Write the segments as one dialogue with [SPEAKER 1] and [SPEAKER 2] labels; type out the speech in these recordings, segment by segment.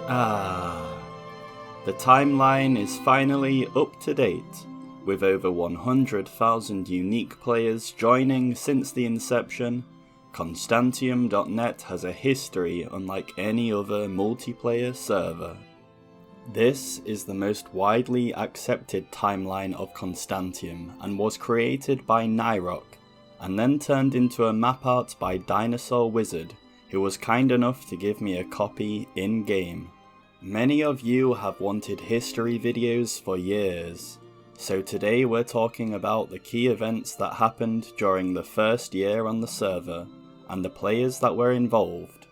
[SPEAKER 1] The timeline is finally up to date, with over 100,000 unique players joining since the inception. Constantiam.net has a history unlike any other multiplayer server. This is the most widely accepted timeline of Constantiam and was created by Nyrock, and then turned into a map art by Dinosaur Wizard, who was kind enough to give me a copy in-game. Many of you have wanted history videos for years, so today we're talking about the key events that happened during the first year on the server, and the players that were involved.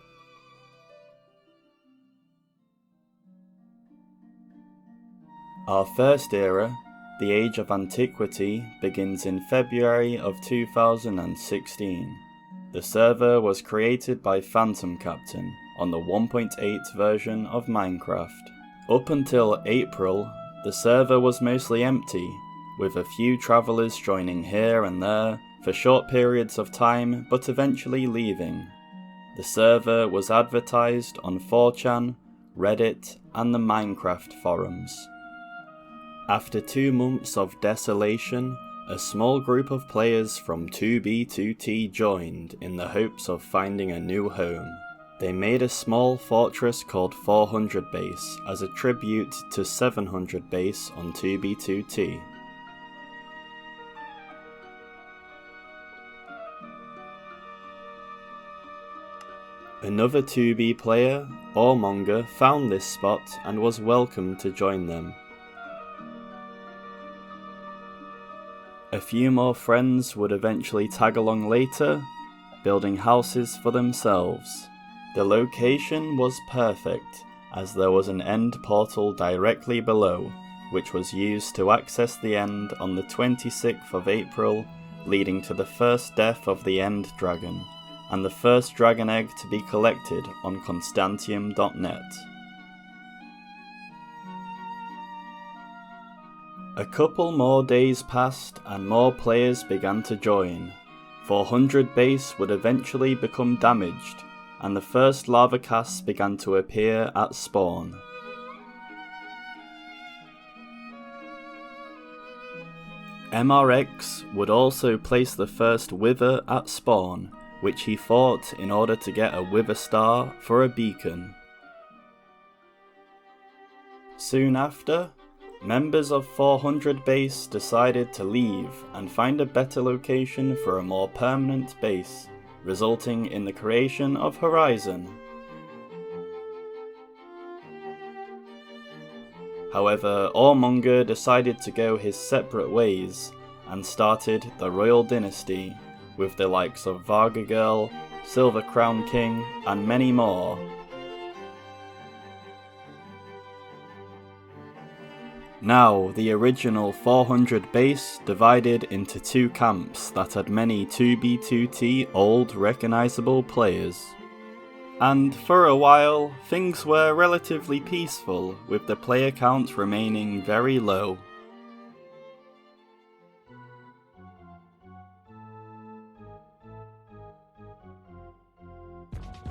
[SPEAKER 1] Our first era, the Age of Antiquity, begins in February of 2016. The server was created by Phantom Captain on the 1.8 version of Minecraft. Up until April, the server was mostly empty, with a few travellers joining here and there for short periods of time but eventually leaving. The server was advertised on 4chan, Reddit and the Minecraft forums. After 2 months of desolation, a small group of players from 2B2T joined in the hopes of finding a new home. They made a small fortress called 400 Base as a tribute to 700 Base on 2B2T. Another 2B player, Hausemaster, found this spot and was welcome to join them. A few more friends would eventually tag along later, building houses for themselves. The location was perfect, as there was an end portal directly below, which was used to access the end on the 26th of April, leading to the first death of the end dragon, and the first dragon egg to be collected on Constantiam.net. A couple more days passed and more players began to join. 400 Base would eventually become damaged, and the first lava casts began to appear at spawn. MRX would also place the first Wither at spawn, which he fought in order to get a Wither star for a beacon. Soon after, members of 400 Base decided to leave and find a better location for a more permanent base, resulting in the creation of Horizon. However, Hausemaster decided to go his separate ways and started the Royal Dynasty, with the likes of Varga Girl, Silver Crown King, and many more. Now, the original 400 Base divided into 2 camps that had many 2B2T old recognisable players. And for a while, things were relatively peaceful, with the player count remaining very low.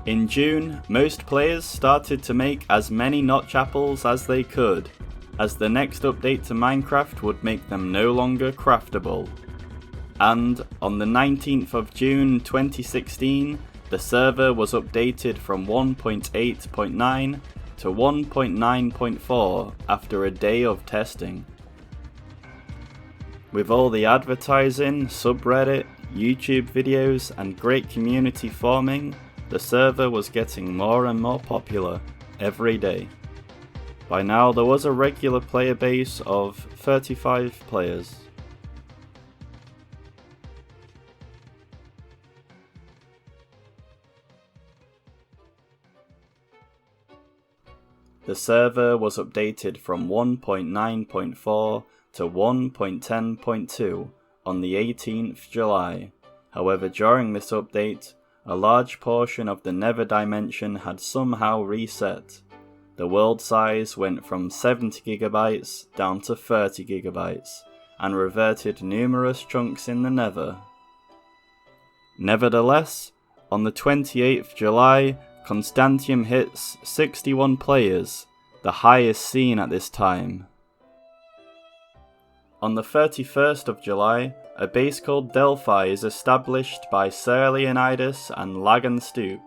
[SPEAKER 1] In June, most players started to make as many notch apples as they could, as the next update to Minecraft would make them no longer craftable. And on the 19th of June 2016, the server was updated from 1.8.9 to 1.9.4 after a day of testing. With all the advertising, subreddit, YouTube videos and great community forming, the server was getting more and more popular every day. By now there was a regular player base of 35 players. The server was updated from 1.9.4 to 1.10.2 on the 18th July. However, during this update, a large portion of the Nether dimension had somehow reset. The world size went from 70GB down to 30GB, and reverted numerous chunks in the Nether. Nevertheless, on the 28th July, Constantiam hits 61 players, the highest seen at this time. On the 31st of July, a base called Delphi is established by Sir Leonidas and Dupe.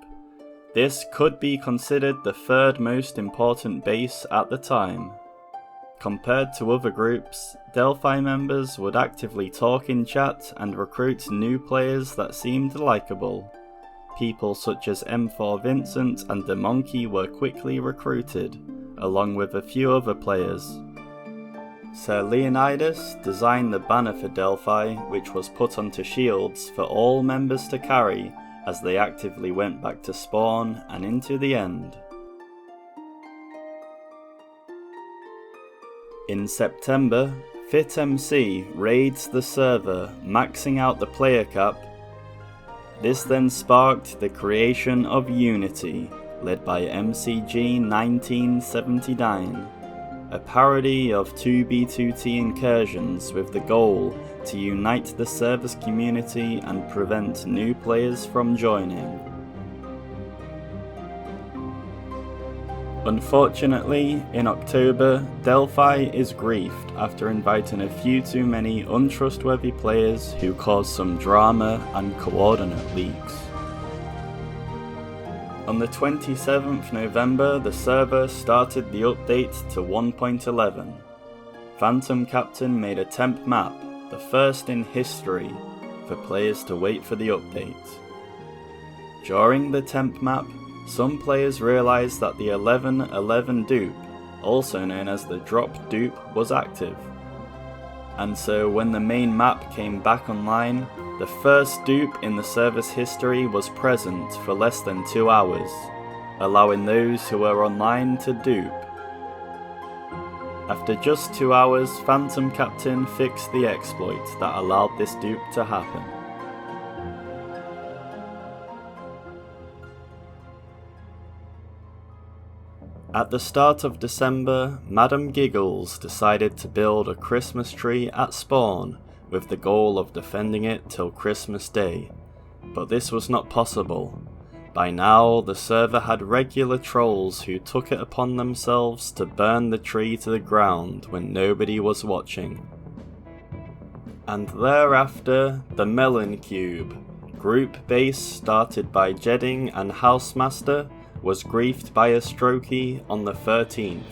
[SPEAKER 1] This could be considered the third most important base at the time. Compared to other groups, Delphi members would actively talk in chat and recruit new players that seemed likeable. People such as M4 Vincent and the Monkey were quickly recruited, along with a few other players. Sir Leonidas designed the banner for Delphi, which was put onto shields for all members to carry as they actively went back to spawn and into the end. In September, FitMC raids the server, maxing out the player cap. This then sparked the creation of Unity, led by MCG 1979, a parody of 2B2T incursions with the goal to unite the server's community and prevent new players from joining. Unfortunately, in October, Delphi is griefed after inviting a few too many untrustworthy players who caused some drama and coordinate leaks. On the 27th November, the server started the update to 1.11. Phantom Captain made a temp map, the first in history, for players to wait for the update. During the temp map, some players realised that the 1111 dupe, also known as the drop dupe, was active. And so when the main map came back online, the first dupe in the server's history was present for less than 2 hours, allowing those who were online to dupe. After just 2 hours, Phantom Captain fixed the exploit that allowed this dupe to happen. At the start of December, Madam Giggles decided to build a Christmas tree at spawn with the goal of defending it till Christmas Day, but this was not possible. By now, the server had regular trolls who took it upon themselves to burn the tree to the ground when nobody was watching. And thereafter, the Melon Cube, group base started by Jedding and Hausemaster, was griefed by a strokey on the 13th.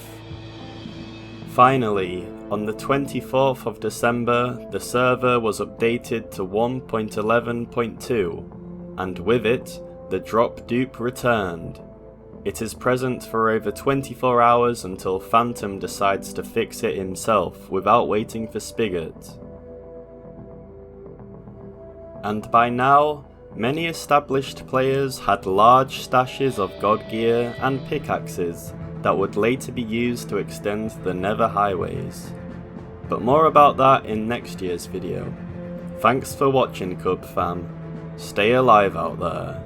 [SPEAKER 1] Finally, on the 24th of December, the server was updated to 1.11.2, and with it, the drop dupe returned. It is present for over 24 hours until Phantom decides to fix it himself without waiting for Spigot. And by now, many established players had large stashes of god gear and pickaxes that would later be used to extend the Nether highways. But more about that in next year's video. Thanks for watching, Cub fam. Stay alive out there.